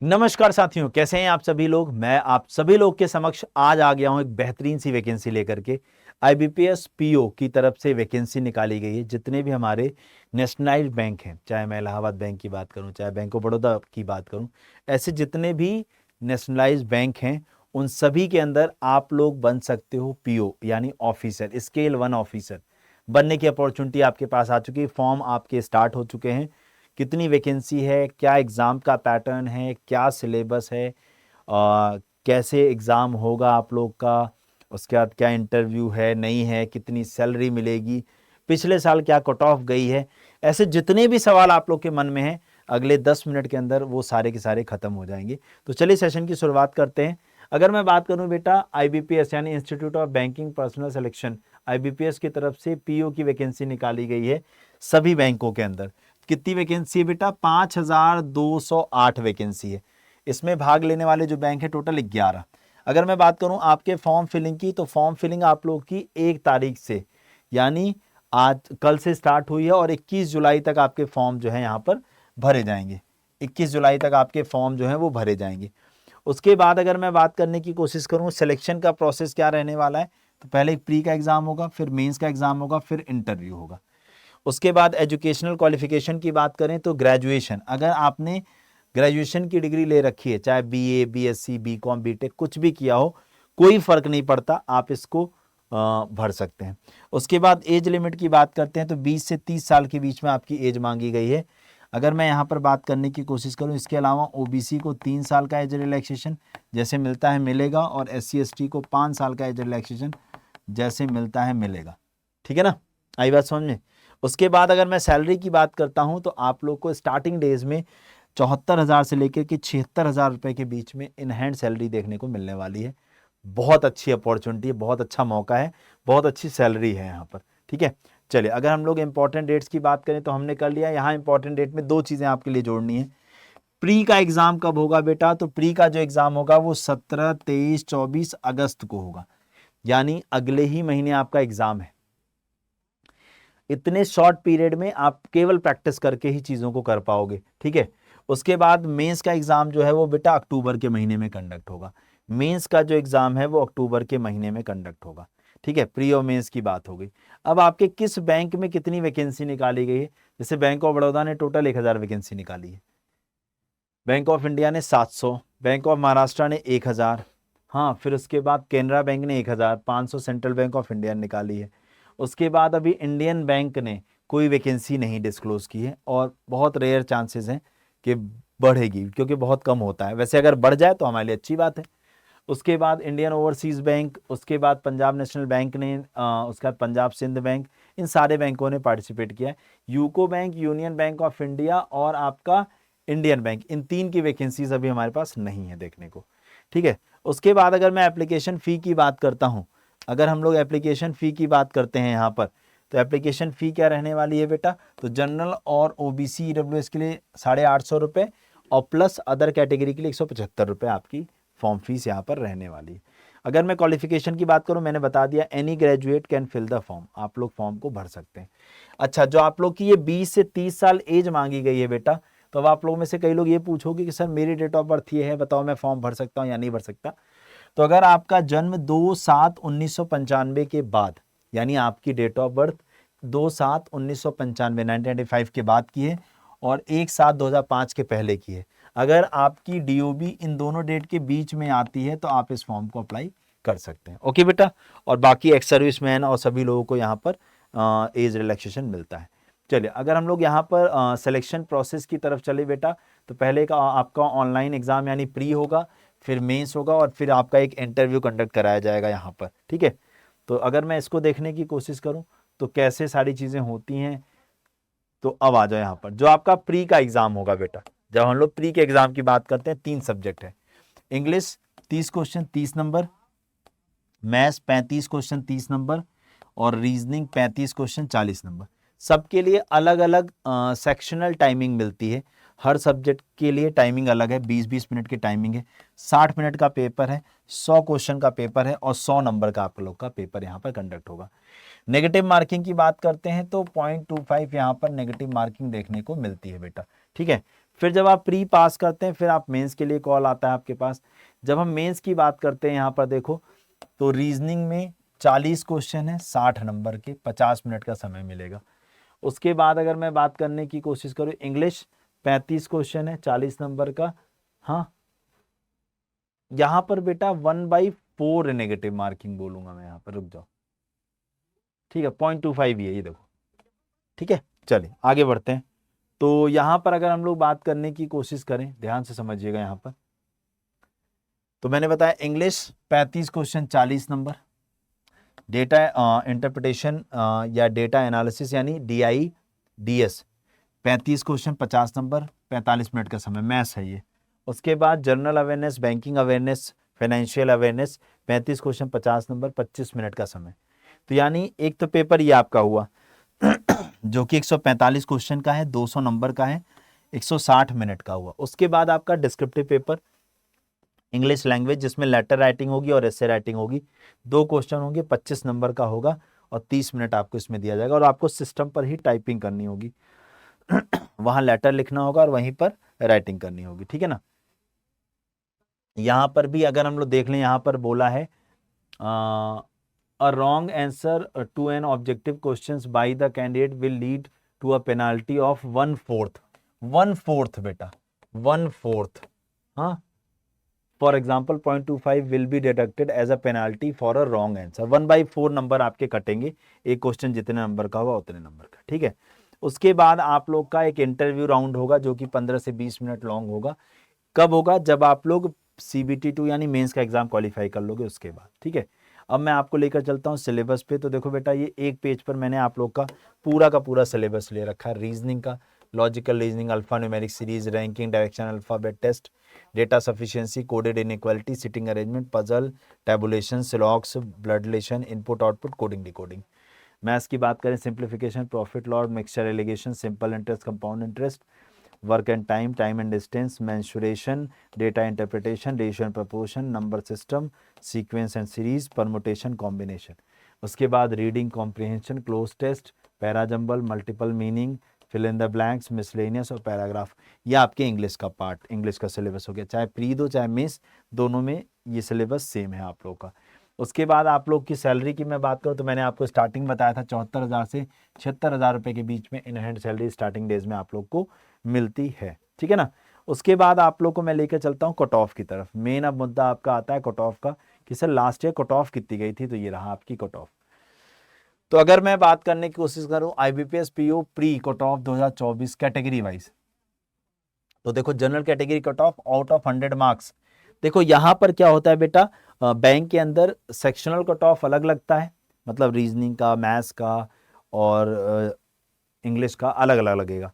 नमस्कार साथियों, कैसे हैं आप सभी लोग। मैं आप सभी लोग के समक्ष आज आ गया हूं एक बेहतरीन सी वैकेंसी लेकर के। आईबीपीएस पीओ की तरफ से वैकेंसी निकाली गई है। जितने भी हमारे नेशनलाइज्ड बैंक हैं, चाहे मैं इलाहाबाद बैंक की बात करूं, चाहे बैंक ऑफ बड़ौदा की बात करूं, ऐसे जितने भी नेशनलाइज्ड बैंक हैं उन सभी के अंदर आप लोग बन सकते हो पीओ यानी ऑफिसर, स्केल 1 ऑफिसर बनने की अपॉर्चुनिटी आपके पास आ चुकी है। फॉर्म आपके स्टार्ट हो चुके हैं। कितनी वैकेंसी है, क्या एग्ज़ाम का पैटर्न है, क्या सिलेबस है, कैसे एग्ज़ाम होगा आप लोग का, उसके बाद क्या इंटरव्यू है नहीं है, कितनी सैलरी मिलेगी, पिछले साल क्या कट ऑफ गई है, ऐसे जितने भी सवाल आप लोग के मन में हैं अगले 10 मिनट के अंदर वो सारे के सारे खत्म हो जाएंगे। तो चलिए सेशन की शुरुआत करते हैं। अगर मैं बात करूं बेटा, आईबीपीएस यानी institute of banking personal selection, IBPS की तरफ से पीओ की वैकेंसी निकाली गई है सभी बैंकों के अंदर। कितनी वैकेंसी है बेटा? 5208 वैकेंसी है। इसमें भाग लेने वाले जो बैंक है टोटल 11। अगर मैं बात करूं आपके फॉर्म फिलिंग की, तो फॉर्म फिलिंग आप लोग की 1 तारीख से यानी आज कल से स्टार्ट हुई है और 21 जुलाई तक आपके फॉर्म जो है यहाँ पर भरे जाएंगे। 21 जुलाई तक आपके फॉर्म जो है वो भरे जाएंगे। उसके बाद अगर मैं बात करने की कोशिश करूं सिलेक्शन का प्रोसेस क्या रहने वाला है, तो पहले एक प्री का एग्जाम होगा, फिर मेंस का एग्जाम होगा, फिर इंटरव्यू होगा। उसके बाद एजुकेशनल क्वालिफिकेशन की बात करें तो ग्रेजुएशन, अगर आपने ग्रेजुएशन की डिग्री ले रखी है, चाहे बीए, बीएससी, बीकॉम, बीटेक कुछ भी किया हो, कोई फर्क नहीं पड़ता, आप इसको भर सकते हैं। उसके बाद एज लिमिट की बात करते हैं तो 20 से 30 साल के बीच में आपकी एज मांगी गई है। अगर मैं यहाँ पर बात करने की कोशिश करूँ, इसके अलावा ओबीसी को 3 साल का एज रिलैक्सेशन जैसे मिलता है मिलेगा, और SC ST को 5 साल का एज रिलैक्सेशन जैसे मिलता है मिलेगा। ठीक है ना, आई बात समझ में। उसके बाद अगर मैं सैलरी की बात करता हूं तो आप लोग को स्टार्टिंग डेज में 74,000 से लेकर के 76,000 रुपए के बीच में इन हैंड सैलरी देखने को मिलने वाली है। बहुत अच्छी अपॉर्चुनिटी है, बहुत अच्छा मौका है, बहुत अच्छी सैलरी है यहाँ पर। ठीक है, चलिए अगर हम लोग इंपॉर्टेंट डेट्स की बात करें तो हमने कर लिया। यहाँ इंपॉर्टेंट डेट में 2 चीज़ें आपके लिए जोड़नी है। प्री का एग्जाम कब होगा बेटा? तो प्री का जो एग्जाम होगा वो 17, 23, 24 अगस्त को होगा, यानी अगले ही महीने आपका एग्जाम है। इतने शॉर्ट पीरियड में आप केवल प्रैक्टिस करके ही चीज़ों को कर पाओगे। ठीक है, उसके बाद मेंस का एग्ज़ाम जो है वो बेटा अक्टूबर के महीने में कंडक्ट होगा। मेंस का जो एग्ज़ाम है वो अक्टूबर के महीने में कंडक्ट होगा। ठीक है, प्री और मेंस की बात हो गई। अब आपके किस बैंक में कितनी वैकेंसी निकाली गई है? जैसे बैंक ऑफ बड़ौदा ने टोटल 1000 वैकेंसी निकाली है, बैंक ऑफ इंडिया ने 700, बैंक ऑफ महाराष्ट्र ने 1000, हाँ, फिर उसके बाद कैनरा बैंक ने 1500 सेंट्रल बैंक ऑफ इंडिया ने निकाली है। उसके बाद अभी इंडियन बैंक ने कोई वैकेंसी नहीं डिस्क्लोज की है और बहुत रेयर चांसेस हैं कि बढ़ेगी, क्योंकि बहुत कम होता है। वैसे अगर बढ़ जाए तो हमारे लिए अच्छी बात है। उसके बाद इंडियन ओवरसीज़ बैंक, उसके बाद पंजाब नेशनल बैंक ने, उसके बाद पंजाब सिंध बैंक, इन सारे बैंकों ने पार्टिसिपेट किया है। UCO bank, union bank of India और आपका इंडियन बैंक, इन 3 की वैकेंसीज अभी हमारे पास नहीं है देखने को। ठीक है, उसके बाद अगर मैं एप्लीकेशन फ़ी की बात करता हूँ, अगर हम लोग एप्लीकेशन फ़ी की बात करते हैं यहाँ पर, तो एप्लीकेशन फ़ी क्या रहने वाली है बेटा? तो जनरल और OBC EWS के लिए 850 रुपये और प्लस अदर कैटेगरी के लिए 175 रुपये आपकी फॉर्म फीस यहाँ पर रहने वाली है। अगर मैं क्वालिफिकेशन की बात करूँ, मैंने बता दिया any graduate can fill the form, आप लोग फॉर्म को भर सकते हैं। अच्छा, जो आप लोग की ये 20 से 30 साल एज मांगी गई है बेटा, तो अब आप लोगों में से कई लोग ये पूछोगे कि सर मेरी डेट ऑफ बर्थ ये है, बताओ मैं फॉर्म भर सकता हूँ या नहीं भर सकता। तो अगर आपका जन्म 2/7/1995 के बाद, यानी आपकी डेट ऑफ बर्थ 2/7/1995 1995 के बाद की है और 1/7/2005 के पहले की है, अगर आपकी DOB इन दोनों डेट के बीच में आती है तो आप इस फॉर्म को अप्लाई कर सकते हैं। ओके बेटा, और बाकी एक्स सर्विसमैन और सभी लोगों को यहाँ पर एज रिलैक्सेशन मिलता है। चलिए, अगर हम लोग यहाँ पर सिलेक्शन प्रोसेस की तरफ चले बेटा, तो पहले का आपका ऑनलाइन एग्ज़ाम यानी प्री होगा, फिर मेंस होगा और फिर आपका एक इंटरव्यू कंडक्ट कराया जाएगा यहाँ पर। ठीक है, तो अगर मैं इसको देखने की कोशिश करूँ तो कैसे सारी चीज़ें होती हैं, तो अब आ जाओ यहाँ पर। जो आपका प्री का एग्ज़ाम होगा बेटा, जब हम लोग प्री के एग्ज़ाम की बात करते हैं, 3 सब्जेक्ट है। English 30 question 30 number, maths 35 question 30 number और रीजनिंग 35 क्वेश्चन 40 नंबर। सबके लिए अलग अलग सेक्शनल टाइमिंग मिलती है। हर सब्जेक्ट के लिए टाइमिंग अलग है, 20-20 मिनट की टाइमिंग है, 60 मिनट का पेपर है, 100 क्वेश्चन का पेपर है और 100 नंबर का आप लोग का पेपर यहाँ पर कंडक्ट होगा। नेगेटिव मार्किंग की बात करते हैं तो 0.25 यहाँ पर नेगेटिव मार्किंग देखने को मिलती है बेटा, ठीक है। फिर जब आप प्री पास करते हैं फिर आप मेंस के लिए कॉल आता है आपके पास। जब हम मेंस की बात करते हैं यहाँ पर देखो तो रीजनिंग में 40 क्वेश्चन है, 60 नंबर के, 50 मिनट का समय मिलेगा। उसके बाद अगर मैं बात करने की कोशिश करूँ, इंग्लिश 35 क्वेश्चन है, 40 नंबर का। हाँ, यहाँ पर बेटा 1/4 नेगेटिव मार्किंग बोलूंगा मैं, यहाँ पर रुक जाओ, ठीक है, 0.25 ही है ये देखो, ठीक है। चलिए आगे बढ़ते हैं। तो यहाँ पर अगर हम लोग बात करने की कोशिश करें, ध्यान से समझिएगा यहाँ पर, तो मैंने बताया English 35 question 40 number, data interpretation या डेटा एनालिसिस यानी DI/DS 35 क्वेश्चन 50 नंबर, 45 मिनट का समय, मैथ्स है ये। उसके बाद general awareness, banking awareness, financial awareness 35 question 50 number, 25 minute का समय। तो यानी एक तो पेपर ये आपका हुआ जो कि 145 क्वेश्चन का है, 200 नंबर का है, 160 मिनट का हुआ। उसके बाद आपका डिस्क्रिप्टिव पेपर इंग्लिश लैंग्वेज जिसमें लेटर राइटिंग होगी और एसे राइटिंग होगी, 2 क्वेश्चन होंगे, 25 नंबर का होगा और 30 मिनट आपको इसमें दिया जाएगा और आपको सिस्टम पर ही टाइपिंग करनी होगी वहां लेटर लिखना होगा और वहीं पर राइटिंग करनी होगी, ठीक है ना। यहां पर भी अगर हम लोग देख लें, यहां पर बोला है a wrong answer to an objective questions by the candidate will lead to a penalty of 1/4 बेटा, 1/4। हाँ, for example 0.25 will be deducted as a penalty for a wrong answer. 1/4 number आपके कटेंगे, एक क्वेश्चन जितने नंबर का होगा उतने number का, ठीक है। उसके बाद आप लोग का एक इंटरव्यू राउंड होगा जो कि 15 से 20 मिनट लॉन्ग होगा। कब होगा? जब आप लोग CBT2 यानी मेंस का एग्जाम क्वालिफाई कर लोगे उसके बाद, ठीक है। अब मैं आपको लेकर चलता हूँ सिलेबस पे। तो देखो बेटा, ये एक पेज पर मैंने आप लोग का पूरा सिलेबस ले रखा है। रीजनिंग का, logical reasoning, alpha numeric series, ranking, direction, alphabet test, data sufficiency, coded inequality, sitting arrangement, puzzle, tabulation, syllogism, blood relation, input output, coding decoding. Maths की बात करें, simplification, profit loss, mixture alligation, simple interest, compound interest, work and time, time and distance, mensuration, data interpretation, ratio and proportion, number system, sequence and series, permutation, combination. उसके बाद reading comprehension, cloze test, parajumble, multiple meaning, fill in the blanks, miscellaneous और paragraph. ये आपके English का part, English का syllabus हो गया। चाहे प्री दो चाहे मिस, दोनों में ये सिलेबस सेम है आप लोग का। उसके बाद आप लोग की सैलरी की मैं बात करूँ तो मैंने आपको स्टार्टिंग बताया था 74,000 से 76,000 रुपये के बीच में in hand salary starting days में आप लोग को मिलती है, ठीक है ना। उसके बाद आप लोग को मैं लेकर चलता हूँ कट ऑफ की तरफ। मेन अब मुद्दा आपका आता है कट ऑफ का कि sir last year cut off कितनी गई थी, तो ये रहा आपकी कट ऑफ। तो अगर मैं बात करने की कोशिश करूं IBPS PO pre cut off 2024 category wise, तो देखो general category cut off out of 100 marks. देखो यहां पर क्या होता है बेटा, बैंक के अंदर सेक्शनल कट ऑफ अलग लगता है, मतलब रीजनिंग का, मैथ्स का और इंग्लिश का अलग अलग लगेगा।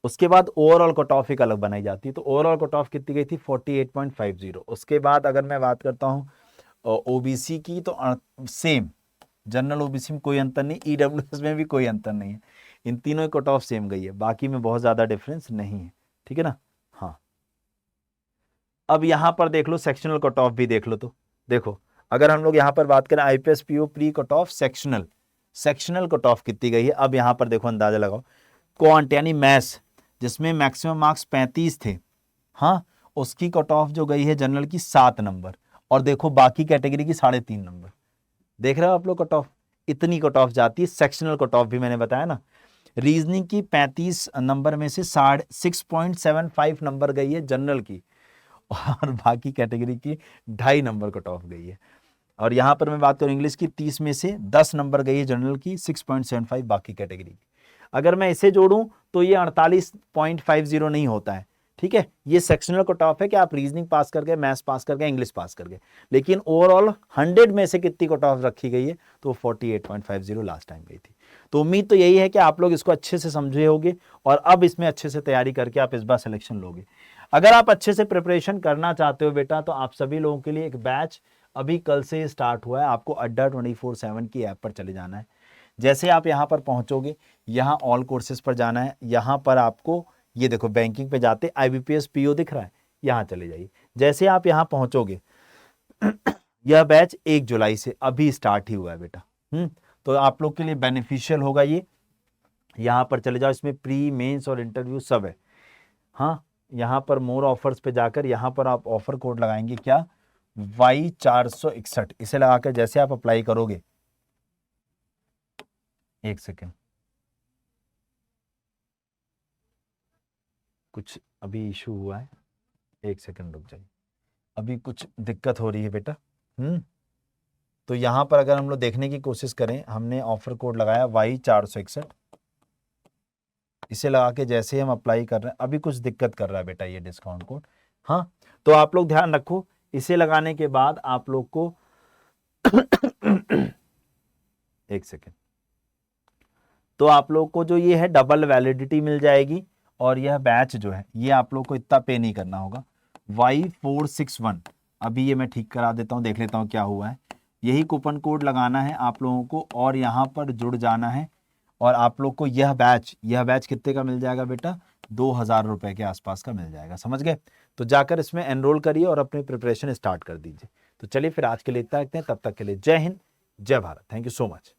उसके बाद ओवरऑल कट ऑफ एक अलग बनाई जाती है। तो ओवरऑल कट ऑफ कितनी गई थी? 48.50। उसके बाद अगर मैं बात करता हूँ OBC की, तो सेम, जनरल OBC में कोई अंतर नहीं, EWS में भी कोई अंतर नहीं है, इन तीनों की कट ऑफ सेम गई है, बाकी में बहुत ज्यादा डिफरेंस नहीं है, ठीक है ना। हाँ, अब यहां पर देख लो सेक्शनल कट ऑफ भी देख लो। तो देखो अगर हम लोग यहां पर बात करें IPS PO pre cut off sectional cut off कितनी गई है, अब यहां पर देखो अंदाजा लगाओ। क्वांट यानी मैथ्स जिसमें मैक्सिमम मार्क्स 35 थे, हाँ, उसकी कट ऑफ जो गई है जनरल की 7 नंबर, और देखो बाकी कैटेगरी की 3.5 नंबर। देख रहे हो आप लोग कट ऑफ, इतनी कट ऑफ जाती है। सेक्शनल कट ऑफ भी मैंने बताया ना, रीजनिंग की 35 नंबर में से 6.75 नंबर गई है जनरल की, और बाकी कैटेगरी की 2.5 नंबर कट ऑफ गई है। और यहां पर मैं बात करूं इंग्लिश की, 30 में से 10 नंबर गई है जनरल की, 6.75 बाकी कैटेगरी की। अगर मैं इसे जोड़ूं तो ये 48.50 नहीं होता है, ठीक है। ये सेक्शनल कट ऑफ है कि आप रीजनिंग पास कर गए, मैथ्स पास कर गए, इंग्लिश पास कर गए, लेकिन ओवरऑल 100 में से कितनी कट ऑफ रखी गई है, तो 48.50 लास्ट टाइम गई थी। तो उम्मीद तो यही है कि आप लोग इसको अच्छे से समझे होंगे और अब इसमें अच्छे से तैयारी करके आप इस बार सिलेक्शन लोगे। अगर आप अच्छे से प्रिपरेशन करना चाहते हो बेटा, तो आप सभी लोगों के लिए एक बैच अभी कल से स्टार्ट हुआ है। आपको अड्डा 24/7 की ऐप पर चले जाना है। जैसे आप यहाँ पर पहुँचोगे, यहाँ ऑल कोर्सेज पर जाना है, यहाँ पर आपको ये देखो बैंकिंग पे जाते IBPS PO दिख रहा है, यहाँ चले जाइए। जैसे आप यहाँ पहुंचोगे यह बैच 1 जुलाई से अभी स्टार्ट ही हुआ है बेटा। तो आप लोग के लिए बेनिफिशियल होगा ये। यहाँ पर चले जाओ, इसमें प्री मेंस और इंटरव्यू सब है। हाँ, यहाँ पर मोर ऑफर्स पे जाकर यहाँ पर आप ऑफर कोड लगाएंगे क्या, Y461। इसे लगाकर जैसे आप अप्लाई करोगे, एक सेकेंड, कुछ अभी इशू हुआ है, एक सेकेंड रुक जाइए, अभी कुछ दिक्कत हो रही है बेटा। तो यहाँ पर अगर हम लोग देखने की कोशिश करें, हमने ऑफर कोड लगाया Y461, इसे लगा के जैसे ही हम अप्लाई कर रहे हैं, अभी कुछ दिक्कत कर रहा है बेटा ये डिस्काउंट कोड। हाँ, तो आप लोग ध्यान रखो, इसे लगाने के बाद आप लोग को एक सेकेंड, तो आप लोग को जो ये है डबल वैलिडिटी मिल जाएगी, और यह बैच जो है ये आप लोग को इतना पे नहीं करना होगा। Y461, अभी ये मैं ठीक करा देता हूँ, देख लेता हूँ क्या हुआ है। यही कूपन कोड लगाना है आप लोगों को, और यहाँ पर जुड़ जाना है, और आप लोग को यह बैच कितने का मिल जाएगा बेटा, 2000 रुपए के आसपास का मिल जाएगा, समझ गए। तो जाकर इसमें एनरोल करिए और अपनी प्रिपरेशन स्टार्ट कर दीजिए। तो चलिए फिर आज के लिए इतना रखते हैं, तब तक के लिए जय हिंद, जय Bharat, thank you so much.